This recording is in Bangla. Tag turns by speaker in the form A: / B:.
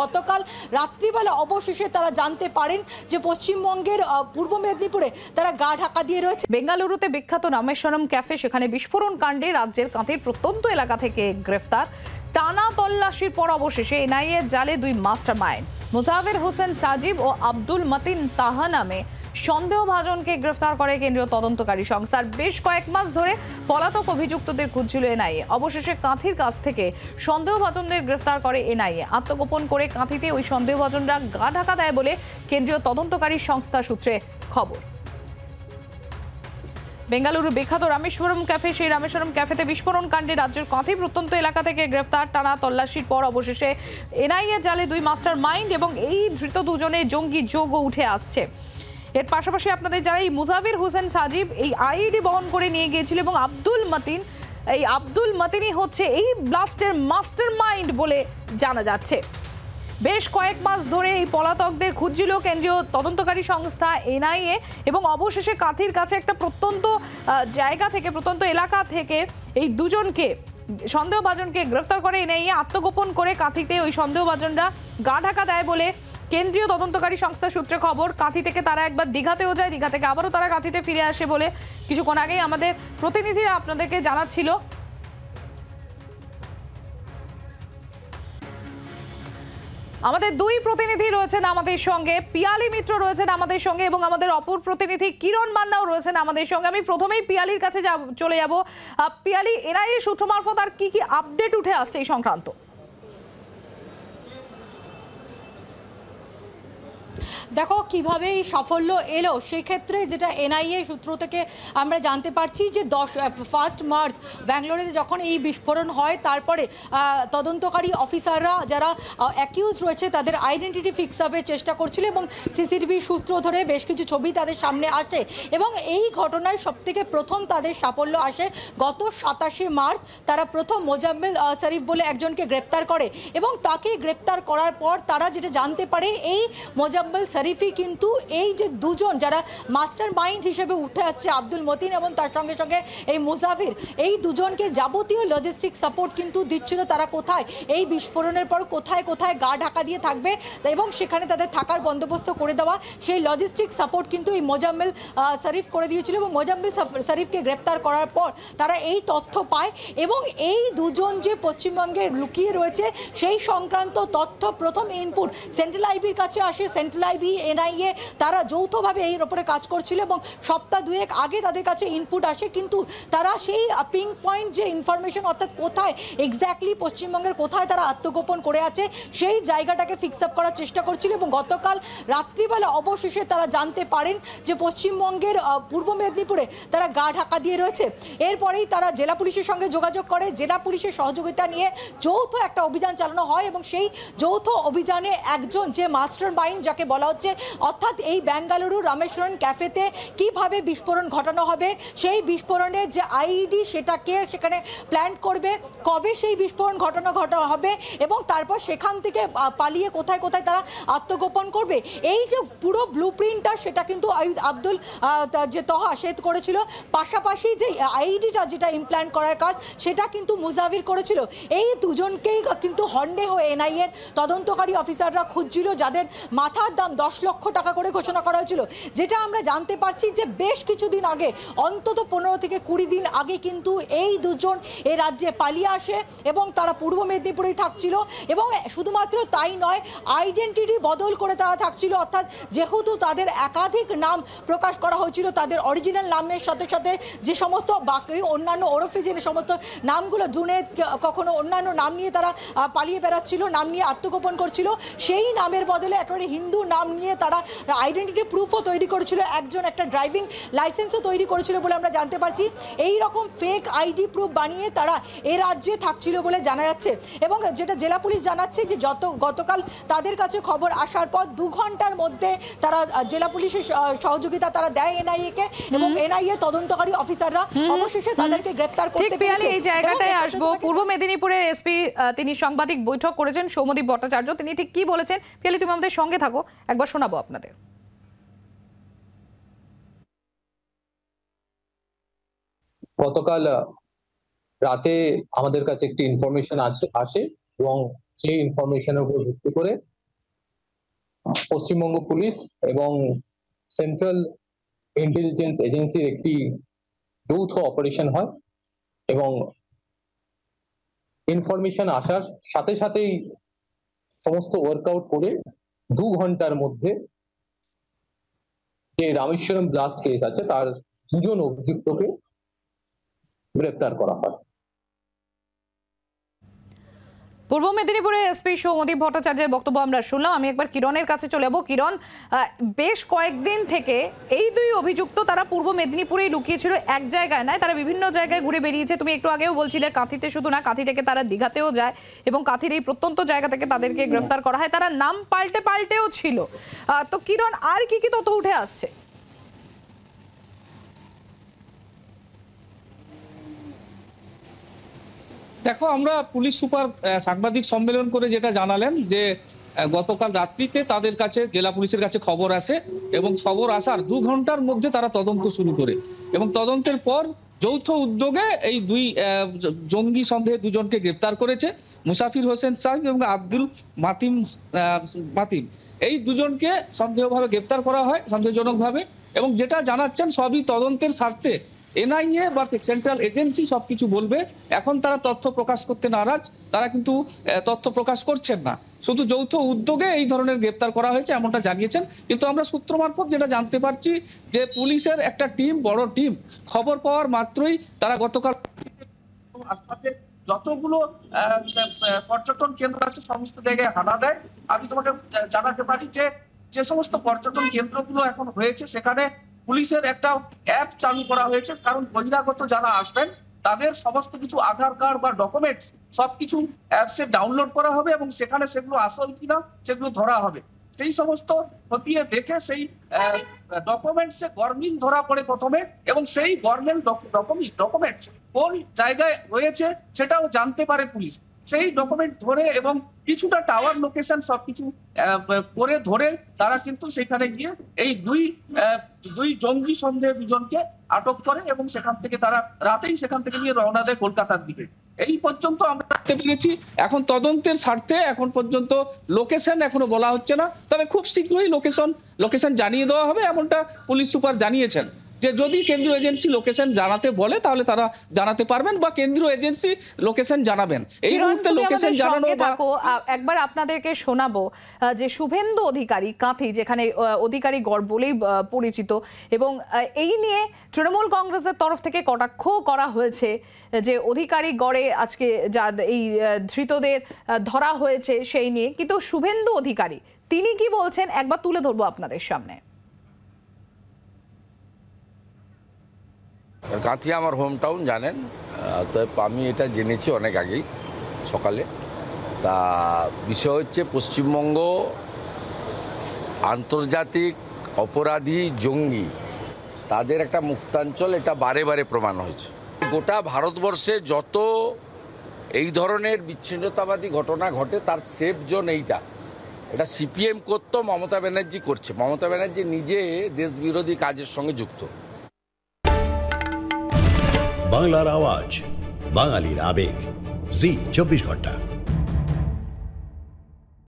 A: গতকাল রাত্রিবেলা অবশেষে তারা জানতে পারেন যে পশ্চিমবঙ্গের পূর্ব মেদিনীপুরে তারা গা ঢাকা দিয়ে রয়েছে।
B: বেঙ্গালুরুতে বিখ্যাত রামেশ্বরম ক্যাফে, সেখানে বিস্ফোরণ কাণ্ডে রাজ্যের কাঁথির প্রত্যন্ত এলাকা থেকে গ্রেফতার। টানা তল্লাশির পর অবশেষে এনআইএ জালে দুই মাস্টার মাইন্ড মুজাফির হোসেন সাজিব ও আব্দুল মতিন তাহা নামে সন্দেহভাজনকে গ্রেফতার করে কেন্দ্রীয় তদন্তকারী সংস্থার। বেশ কয়েক মাস ধরে পলাতক অভিযুক্তদের খুঁজছিল এনআইএ। অবশেষে কাঁথির কাছ থেকে সন্দেহভাজনদের গ্রেফতার করে এনআইএ। আত্মগোপন করে কাঁথিতে ওই সন্দেহভাজনরা গা ঢাকা দেয় বলে কেন্দ্রীয় তদন্তকারী সংস্থা সূত্রে খবর। বেঙ্গালুরু বিখ্যাত রামেশ্বরম ক্যাফে, সেই রামেশ্বরম ক্যাফেতে বিস্ফোরণ কাণ্ডে রাজ্যের কাঁথি প্রত্যন্ত এলাকা থেকে গ্রেফতার। টানা তল্লাশির পর অবশেষে এনআইএ জালে দুই মাস্টার মাইন্ড এবং এই ধৃত দুজনে জঙ্গি যোগও উঠে আসছে। এর পাশাপাশি আপনাদের জানাই মুজাফির হোসেন সাজিব এই আইডি বহন করে নিয়ে গিয়েছিল এবং আব্দুল মতিনই হচ্ছে এই ব্লাস্টের মাস্টার মাইন্ড বলে জানা যাচ্ছে। বেশ কয়েক মাস ধরে এই পলাতকদের খুঁজছিল কেন্দ্রীয় তদন্তকারী সংস্থা এনআইএ এবং অবশেষে কাঁথির কাছে একটা প্রত্যন্ত জায়গা থেকে, প্রত্যন্ত এলাকা থেকে এই দুজনকে সন্দেহভাজনকে গ্রেফতার করে এনআইএ। আত্মগোপন করে কাঁথিতে ওই সন্দেহভাজনরা গা ঢাকা দেয় বলে কেন্দ্রীয় তদন্তকারী সংস্থা সূত্রে খবর। কাঁথি থেকে তারা একবার দীঘাতেও যায়, দীঘা থেকে আবারও তারা কাঁথিতে ফিরে আসে বলে কিছুক্ষণ আগেই আমাদের প্রতিনিধিরা আপনাদেরকে জানাচ্ছিল। আমাদের দুই প্রতিনিধি রয়েছেন আমাদের সঙ্গে, পিয়ালি মিত্র রয়েছেন আমাদের সঙ্গে এবং আমাদের অপর প্রতিনিধি কিরণ মান্নাও রয়েছেন আমাদের সঙ্গে। আমি প্রথমেই পিয়ালির কাছে চলে যাব। পিয়ালি, এনআইএ সূত্র মারফত আর কি কি আপডেট উঠে আসছে এই সংক্রান্ত?
A: দেখো কিভাবে এই সাফল্য এলো, সেক্ষেত্রে যেটা এনআইএ সূত্র থেকে আমরা জানতে পারছি যে 1 মার্চ ব্যাঙ্গালোরে যখন এই বিস্ফোরণ হয়, তারপরে তদন্তকারী অফিসাররা যারা অ্যাকিউজ রয়েছে তাদের আইডেন্টিটি ফিক্স আপের চেষ্টা করছিল এবং সিসিটিভি সূত্র ধরে বেশ কিছু ছবি তাদের সামনে আসে এবং এই ঘটনায় সবথেকে প্রথম তাদের সাফল্য আসে গত 27 মার্চ। তারা প্রথম মোজাম্মেল শরীফ বলে একজনকে গ্রেপ্তার করে এবং তাকে গ্রেপ্তার করার পর তারা যেটা জানতে পারে এই মোজাম্মেল শরীফই কিন্তু এই যে দুজন যারা মাস্টার মাইন্ড হিসেবে উঠে আসছে, আব্দুল মতিন এবং তার সঙ্গে সঙ্গে এই মুজাফির, এই দুজনকে যাবতীয় লজিস্টিক সাপোর্ট কিন্তু দিচ্ছিল। তারা কোথায় এই বিস্ফোরণের পর কোথায় কোথায় গা ঢাকা দিয়ে থাকবে এবং সেখানে তাদের থাকার বন্দোবস্ত করে দেওয়া, সেই লজিস্টিক সাপোর্ট কিন্তু এই মোজাম্মেল শরীফ করে দিয়েছিল এবং মোজাম্মেল শরীফকে গ্রেপ্তার করার পর তারা এই তথ্য পায় এবং এই দুজন যে পশ্চিমবঙ্গে লুকিয়ে রয়েছে সেই সংক্রান্ত তথ্য প্রথম ইনপুট সেন্ট্রাল আইবির কাছে আসে। সেন্ট্রাল আইবি, এনআইএ তারা যৌথভাবে এর উপরে কাজ করছিল এবং সপ্তাহ দুয়েক আগে তাদের কাছে ইনপুট আসে, কিন্তু তারা সেই পিং পয়েন্ট যে ইনফরমেশন, অর্থাৎ কোথায় এক্স্যাক্টলি পশ্চিমবঙ্গের কোথায় তারা আত্মগোপন করে আছে সেই জায়গাটাকে ফিক্স আপ করার চেষ্টা করছিল এবং গতকাল রাত্রিবেলা অবশেষে তারা জানতে পারেন যে পশ্চিমবঙ্গের পূর্ব মেদিনীপুরে তারা গা ঢাকা দিয়ে রয়েছে। এরপরেই তারা জেলা পুলিশের সঙ্গে যোগাযোগ করে, জেলা পুলিশের সহযোগিতা নিয়ে যৌথ একটা অভিযান চালানো হয় এবং সেই যৌথ অভিযানে একজন যে মাস্টার মাইন্ড যাকে বলা হচ্ছে, অর্থাৎ এই বেঙ্গালুরু রামেশ্বরম ক্যাফেতে কিভাবে বিস্ফোরণ ঘটানো হবে, সেই বিস্ফোরণের যে আইডি সেটাকে সেখানে প্ল্যান করবে, কবে সেই বিস্ফোরণ ঘটানো হবে এবং তারপর সেখান থেকে পালিয়ে কোথায় কোথায় তারা আত্মগোপন করবে, এই যে পুরো ব্লুপ্রিন্টটা সেটা কিন্তু আব্দুল যে তহা সে করেছিল। পাশাপাশি যে আইডিটা যেটা ইমপ্ল্যান্ট করার কাজ সেটা কিন্তু মুজাফির করেছিল। এই দুজনকেই কিন্তু হন্ডে হয়ে এনআইএর তদন্তকারী অফিসাররা খুঁজছিল, যাদের মাথার দাম 10 লক্ষ টাকা করে ঘোষণা করা হয়েছিল। যেটা আমরা জানতে পারছি যে বেশ কিছুদিন আগে, অন্তত 15 থেকে 20 দিন আগে কিন্তু এই দুজন এই রাজ্যে পালিয়ে আসে এবং তারা পূর্ব মেদিনীপুরেই থাকছিল এবং শুধুমাত্র তাই নয়, আইডেন্টিটি বদল করে তারা থাকছিল, অর্থাৎ যেহেতু তাদের একাধিক নাম প্রকাশ করা হয়েছিল, তাদের অরিজিনাল নামের সাথে সাথে যে সমস্ত বাকি অন্যান্য ওরফে যে সমস্ত নামগুলো জুনেদ কখনো অন্যান্য নাম নিয়ে তারা পালিয়ে বেড়াচ্ছিল, নাম নিয়ে আত্মগোপন করছিল, সেই নামের বদলে একেবারে হিন্দু নাম নিয়ে তারা আইডেন্টিটি প্রুফও তৈরি করেছিল, একজন একটা ড্রাইভিং লাইসেন্সও তৈরি করেছিল বলে আমরা জানতে পারছি। এই রকম ফেক আইডি প্রুফ বানিয়ে তারা এ রাজ্যে থাকছিল বলে জানা যাচ্ছে এবং যেটা জেলা পুলিশ জানাচ্ছে যে গতকাল তাদের কাছে খবর আসার পর 2 ঘন্টার মধ্যে তারা জেলা পুলিশের সহযোগিতা তারা দেয় এনআইএ কে এবং এনআইএ তদন্তকারী অফিসাররা অবশেষে তাদেরকে গ্রেফতার করতে পেরেছে।
B: এই জায়গাটায় আসবো, পূর্ব মেদিনীপুরের এসপি তিনি সাংবাদিক বৈঠক করেছেন, সৌম্যদীপ ভট্টাচার্য, তিনি ঠিক কি বলেছেন পিয়ালি তুমি আমাদের সঙ্গে থাকো, একবার শোনাবো আপনাদের।
C: গতকাল রাতে আমাদের কাছে একটি ইনফরমেশন আসে এবং সেই ইনফরমেশনের উপর ভিত্তি করে পশ্চিমবঙ্গ পুলিশ এবং সেন্ট্রাল ইন্টেলিজেন্স এজেন্সির একটি যৌথ অপারেশন হয় এবং ইনফরমেশন আসার সাথে সাথেই সমস্ত ওয়ার্কআউট করে 2 ঘন্টার মধ্যে যে রামেশ্বরম ব্লাস্ট কেস আছে তার 2 জন অভিযুক্তকে গ্রেপ্তার করা হয়।
B: পূর্ব মেদিনীপুরে এসপি সৌমদীপ ভট্টাচার্যের বক্তব্য আমরা শুনলাম। আমি একবার কিরণের কাছে চলে যাবো। কিরণ, বেশ কয়েকদিন থেকে এই 2 অভিযুক্ত তারা পূর্ব মেদিনীপুরেই লুকিয়েছিল, এক জায়গায় নয়, তারা বিভিন্ন জায়গায় ঘুরে বেরিয়েছে। তুমি একটু আগেও বলছিলে কাঁথিতে শুধু না, কাঁথি থেকে তারা দীঘাতেও যায় এবং কাঁথির এই প্রত্যন্ত জায়গা থেকে তাদেরকে গ্রেফতার করা হয়। তারা নাম পাল্টেও ছিল। তো কিরণ, আর কি কি তথ্য উঠে আসছে?
D: দেখো, আমরা পুলিশ সুপার সাংবাদিক সম্মেলন করে যেটা জানালেন যে গতকাল রাত্রিতে তাদের কাছে জেলা পুলিশের কাছে খবর আসে এবং খবর আসার 2 ঘন্টার মধ্যে তারা তদন্ত শুরু করে এবং তদন্তের পর যৌথ উদ্যোগে এই 2 জঙ্গি সন্দেহে 2 জনকে গ্রেপ্তার করেছে। মুসাফির হোসেন সাহেব এবং আব্দুল মাতিম এই 2 জনকে সন্দেহভাবে গ্রেপ্তার করা হয়, সন্দেহজনকভাবে। এবং যেটা জানাচ্ছেন সবই তদন্তের স্বার্থে এনআইএ বা সেন্ট্রাল এজেন্সি সবকিছু বলবে। এখন তারা তথ্য প্রকাশ করতে নারাজ, তারা কিন্তু তথ্য প্রকাশ করছেন না। শুধু যৌথ উদ্যোগে এই ধরনের গ্রেপ্তার করা হয়েছে এমনটা জানিয়েছেন। কিন্তু আমরা সূত্র মারফত যেটা জানতে পারছি যে পুলিশের একটা টিম, বড় টিম, খবর পাওয়ার মাত্রই তারা গতকাল যতগুলো পর্যটন কেন্দ্র আছে সমস্ত জায়গায় হানা দেয়। আমি তোমাকে জানাতে পারি যে সমস্ত পর্যটন কেন্দ্রগুলো এখন হয়েছে সেখানে পুলিশের একটা অ্যাপ চালু করা হয়েছে, কারণ বহিরাগত যারা আসবেন তাদের সমস্ত কিছু আধার কার্ড বা ডকুমেন্টস সবকিছু অ্যাপসে ডাউনলোড করা হবে এবং সেখানে সেগুলো আসল কিনা সেগুলো ধরা হবে। সেই সমস্ত খতিয়ে দেখে সেই ডকুমেন্টসে গরমিল ধরা পড়ে প্রথমে এবং সেই গরমিল ডকুমেন্টস কোন জায়গায় রয়েছে সেটাও জানতে পারে পুলিশ। সেই ডকুমেন্ট ধরে এবং কিছুটা টাওয়ার লোকেশন সবকিছু করে ধরে তারা কিন্তু সেখানে গিয়ে এই 2 জঙ্গি সন্দেহে 2 জনকে আটক করে এবং সেখান থেকে তারা রাতেই সেখান থেকে নিয়ে রওনা দেয় কলকাতার দিকে। এই পর্যন্ত আমরা দেখতে পেরেছি। এখন তদন্তের স্বার্থে এখন পর্যন্ত লোকেশন এখনো বলা হচ্ছে না, তবে খুব শীঘ্রই লোকেশন জানিয়ে দেওয়া হবে এমনটা পুলিশ সুপার জানিয়েছেন। যে যদি কেন্দ্রীয় এজেন্সি লোকেশন জানাতে বলে তাহলে তারা জানাতে পারবেন বা কেন্দ্রীয় এজেন্সি লোকেশন জানাবেন। এই মুহূর্তে লোকেশন জানানো
B: একবার আপনাদেরকে শোনাবো যে শুভেন্দু অধিকারী কাঁথি, যেখানে অধিকারী গড় বলেই পরিচিত, এবং এই নিয়ে তৃণমূল কংগ্রেসের তরফ থেকে কটাক্ষ করা হয়েছে যে অধিকারী গড়ে আজকে যা এই ধৃতদের ধরা হয়েছে সেই নিয়ে। কিন্তু শুভেন্দু অধিকারী তিনি কি বলছেন একবার তুলে ধরবো আপনাদের সামনে।
E: কাঁথি আমার হোম টাউন জানেন, তো আমি এটা জেনেছি অনেক আগেই সকালে। তা বিষয় হচ্ছে পশ্চিমবঙ্গ আন্তর্জাতিক অপরাধী জঙ্গি তাদের একটা মুক্তাঞ্চল, এটা বারে বারে প্রমাণ হয়েছে। গোটা ভারতবর্ষে যত এই ধরনের বিচ্ছিন্নতাবাদী ঘটনা ঘটে তার সেফ জোন এটা সিপিএম করতো, মমতা ব্যানার্জি করছে। মমতা ব্যানার্জি নিজে দেশবিরোধী কাজের সঙ্গে যুক্ত।
F: বাংলার আওয়াজ, বাঙালির আবেগ, জি 24 ঘন্টা।